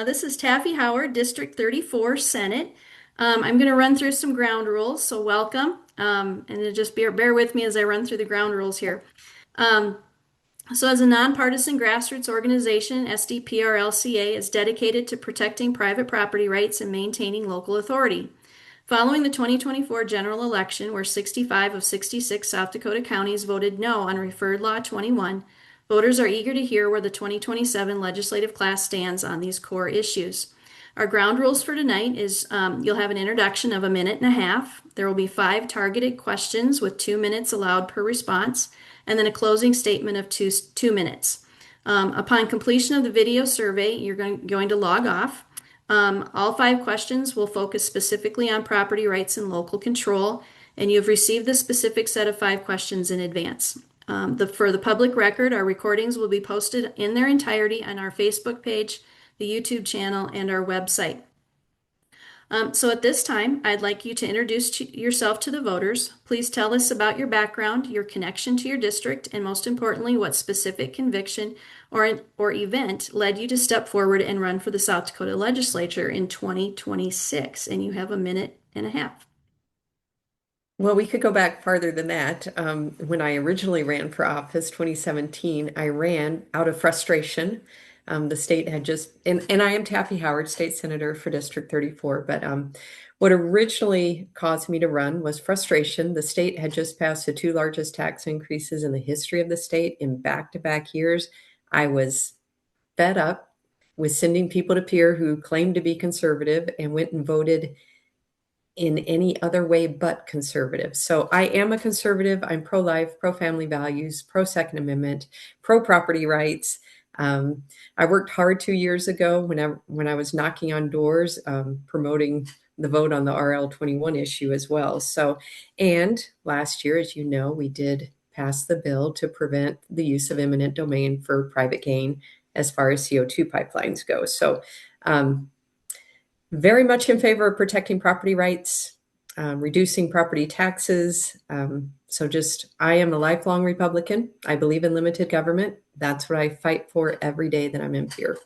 This is Taffy Howard, District 34, Senate. I'm going to run through some ground rules, so welcome. And then just bear with me as I run through the ground rules here. Um, so, as a nonpartisan grassroots organization, SDPRLCA is dedicated to protecting private property rights and maintaining local authority. Following the 2024 general election, where 65 of 66 South Dakota counties voted no on Referred Law 21, voters are eager to hear where the 2027 legislative class stands on these core issues. Our ground rules for tonight is you'll have an introduction of a minute and a half. There will be 5 targeted questions with 2 minutes allowed per response, and then a closing statement of two minutes. Upon completion of the video survey, you're going to log off. All 5 questions will focus specifically on property rights and local control, and you've received the specific set of 5 questions in advance. For the public record, our recordings will be posted in their entirety on our Facebook page, the YouTube channel, and our website. So at this time, I'd like you to introduce yourself to the voters. Please tell us about your background, your connection to your district, and most importantly, what specific conviction or event led you to step forward and run for the South Dakota legislature in 2026. And you have a minute and a half. Well, we could go back farther than that. When I originally ran for office, 2017, I ran out of frustration. The state had just, and I am Taffy Howard, state senator for District 34, but what originally caused me to run was frustration. The state had just passed the 2 largest tax increases in the history of the state in back-to-back years. I was fed up with sending people to peer who claimed to be conservative and went and voted in any other way but conservative. So I am a conservative. I'm pro-life, pro-family values, pro-Second Amendment, pro-property rights. I worked hard 2 years ago when I was knocking on doors, promoting the vote on the RL 21 issue as well. So, and last year, as you know, we did pass the bill to prevent the use of eminent domain for private gain as far as CO2 pipelines go. So, very much in favor of protecting property rights, reducing property taxes. I am a lifelong Republican. I believe in limited government. That's what I fight for every day that I'm in here.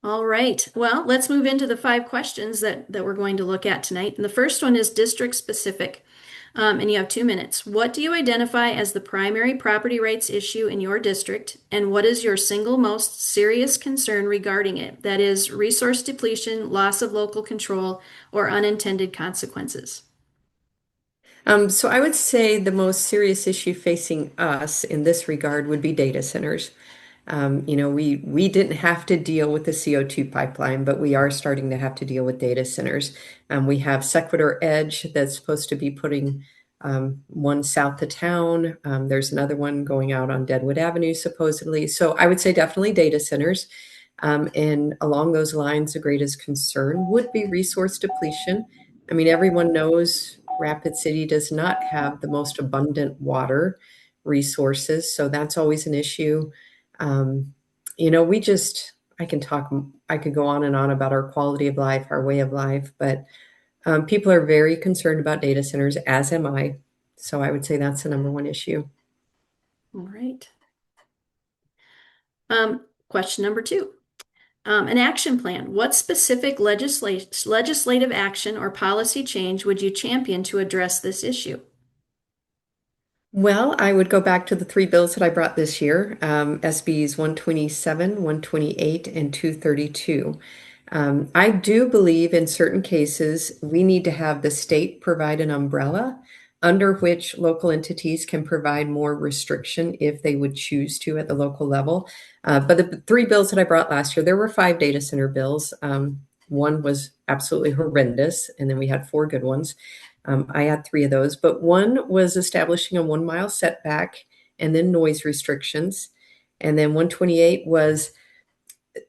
All right. Well, let's move into the 5 questions that we're going to look at tonight. And the first one is district specific. And you have 2 minutes. What do you identify as the primary property rights issue in your district, and what is your single most serious concern regarding it? That is, resource depletion, loss of local control, or unintended consequences. So I would say the most serious issue facing us in this regard would be data centers. We didn't have to deal with the CO2 pipeline, but we are starting to have to deal with data centers. We have Sequitur Edge that's supposed to be putting one south of town. There's another one going out on Deadwood Avenue, supposedly. So I would say definitely data centers. And along those lines, the greatest concern would be resource depletion. I mean, everyone knows Rapid City does not have the most abundant water resources, so that's always an issue. Um, I could go on and on about our quality of life, our way of life, but people are very concerned about data centers, as am I. So I would say that's the number one issue. All right. Question number 2. An action plan. What specific legislative action or policy change would you champion to address this issue? Well, I would go back to the 3 bills that I brought this year, SBs 127, 128, and 232. I do believe in certain cases we need to have the state provide an umbrella under which local entities can provide more restriction if they would choose to at the local level. But the 3 bills that I brought last year, there were 5 data center bills. One was absolutely horrendous, and then we had 4 good ones. I had 3 of those, but one was establishing a 1 mile setback and then noise restrictions. And then 128 was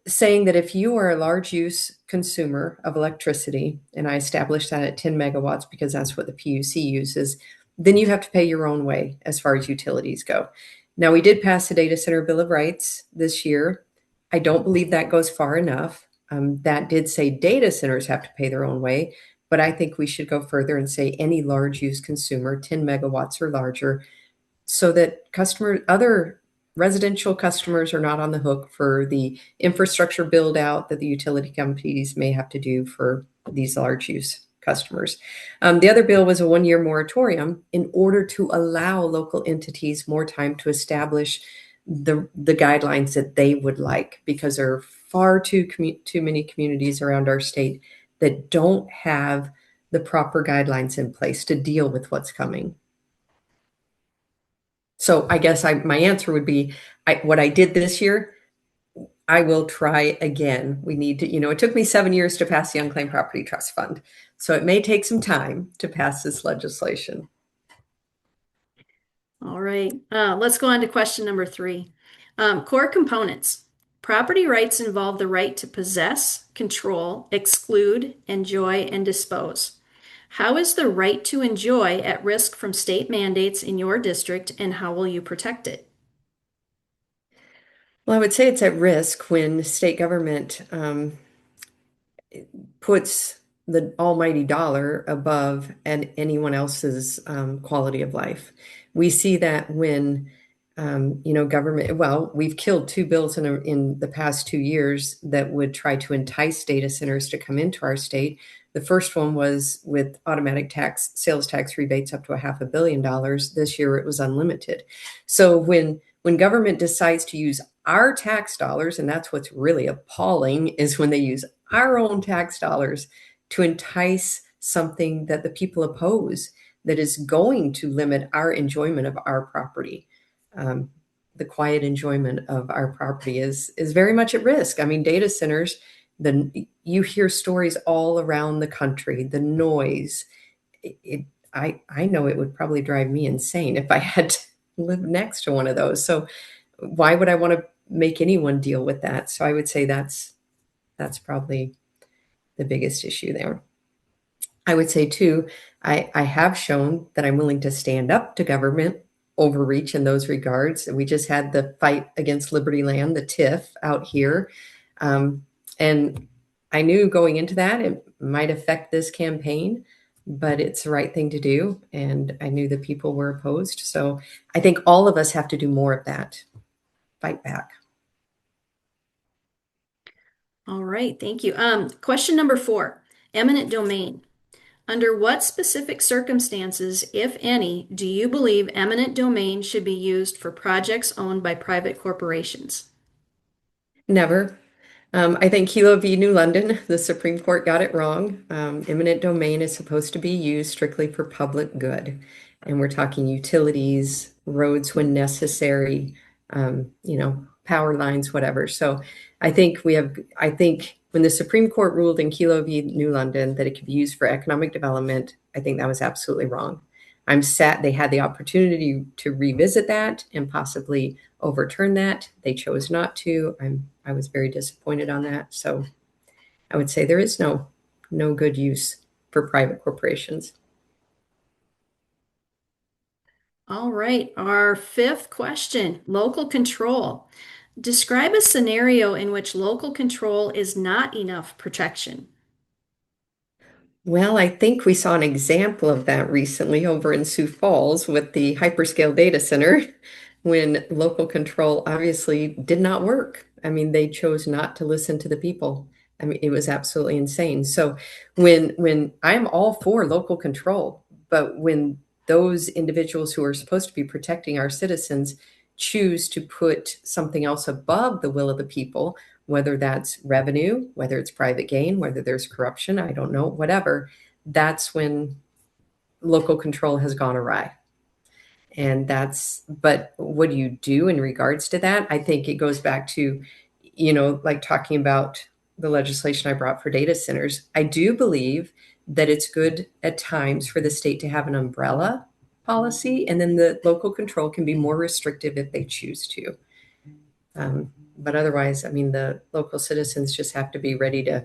saying that if you are a large use consumer of electricity, and I established that at 10 megawatts because that's what the PUC uses, then you have to pay your own way as far as utilities go. Now, we did pass the Data Center Bill of Rights this year. I don't believe that goes far enough. That did say data centers have to pay their own way, but I think we should go further and say any large use consumer, 10 megawatts or larger, so that other residential customers are not on the hook for the infrastructure build out that the utility companies may have to do for these large use customers. The other bill was a 1 year moratorium in order to allow local entities more time to establish the guidelines that they would like, because there are far too many communities around our state that don't have the proper guidelines in place to deal with what's coming. So I guess my answer would be what I did this year, I will try again. We need to, it took me 7 years to pass the Unclaimed Property Trust Fund. So it may take some time to pass this legislation. All right, let's go on to question number 3. Core components. Property rights involve the right to possess, control, exclude, enjoy, and dispose. How is the right to enjoy at risk from state mandates in your district, and how will you protect it? Well, I would say it's at risk when state government puts the almighty dollar above and anyone else's quality of life. We see that when government. Well, we've killed two bills in the past 2 years that would try to entice data centers to come into our state. The first one was with automatic sales tax rebates up to $500 million. This year it was unlimited. So when government decides to use our tax dollars, and that's what's really appalling, is when they use our own tax dollars to entice something that the people oppose, that is going to limit our enjoyment of our property. Um, the quiet enjoyment of our property is very much at risk. I mean, data centers, you hear stories all around the country, the noise. I know it would probably drive me insane if I had to live next to one of those. So why would I want to make anyone deal with that? So I would say that's probably the biggest issue there. I would say too, I have shown that I'm willing to stand up to government overreach in those regards. We just had the fight against Liberty Land, the TIF out here. And I knew going into that it might affect this campaign, but it's the right thing to do. And I knew the people were opposed. So I think all of us have to do more of that, fight back. All right, thank you. Question number 4, eminent domain. Under what specific circumstances, if any, do you believe eminent domain should be used for projects owned by private corporations? Never. I think Kelo v. New London, the Supreme Court got it wrong. Eminent domain is supposed to be used strictly for public good. And we're talking utilities, roads when necessary, power lines, whatever. So I think when the Supreme Court ruled in Kelo v. New London that it could be used for economic development, I think that was absolutely wrong. I'm sad they had the opportunity to revisit that and possibly overturn that. They chose not to. I was very disappointed on that. So I would say there is no good use for private corporations. All right, our 5th question, local control. Describe a scenario in which local control is not enough protection. Well, I think we saw an example of that recently over in Sioux Falls with the hyperscale data center when local control obviously did not work. I mean, they chose not to listen to the people. I mean, it was absolutely insane. So when I'm all for local control, but when those individuals who are supposed to be protecting our citizens choose to put something else above the will of the people, whether that's revenue, whether it's private gain, whether there's corruption, I don't know, whatever, that's when local control has gone awry. But what do you do in regards to that? I think it goes back to, like talking about the legislation I brought for data centers. I do believe that it's good at times for the state to have an umbrella policy, and then the local control can be more restrictive if they choose to. But otherwise, I mean, the local citizens just have to be ready to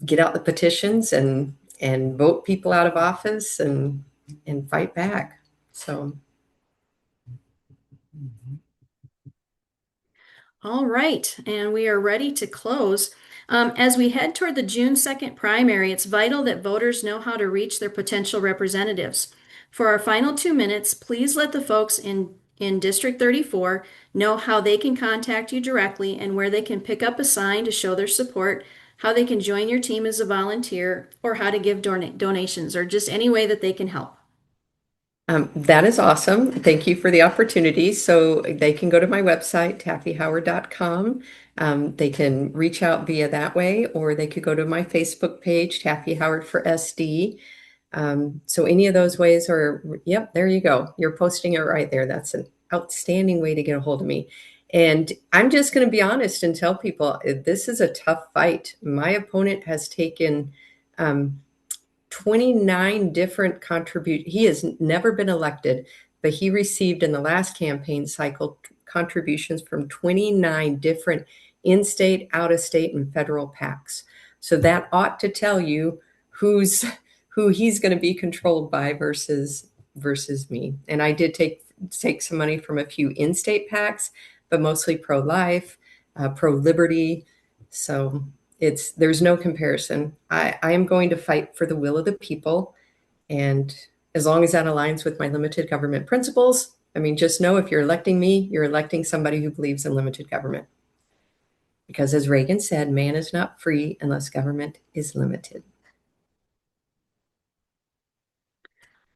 get out the petitions and vote people out of office and fight back. So All right, and we are ready to close. As we head toward the June 2nd primary, it's vital that voters know how to reach their potential representatives. For our final 2 minutes, please let the folks in in District 34 know how they can contact you directly and where they can pick up a sign to show their support, how they can join your team as a volunteer, or how to give donations, or just any way that they can help. That is awesome. Thank you for the opportunity. So they can go to my website, taffyhoward.com. They can reach out via that way, or they could go to my Facebook page, Taffy Howard for SD. So any of those ways are, yep, there you go. You're posting it right there. That's an outstanding way to get a hold of me. And I'm just going to be honest and tell people this is a tough fight. My opponent has taken um, 29 different contributions. He has never been elected, but he received in the last campaign cycle contributions from 29 different in-state, out-of-state, and federal PACs. So that ought to tell you who's who he's going to be controlled by versus me. And I did take some money from a few in-state PACs, but mostly pro-life, pro-liberty. So there's no comparison. I am going to fight for the will of the people. And as long as that aligns with my limited government principles, I mean, just know if you're electing me, you're electing somebody who believes in limited government. Because as Reagan said, man is not free unless government is limited.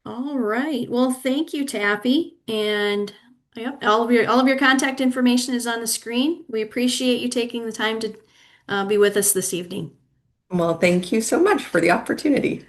All right. Well, thank you, Taffy. And yep, all of your contact information is on the screen. We appreciate you taking the time to be with us this evening. Well, thank you so much for the opportunity.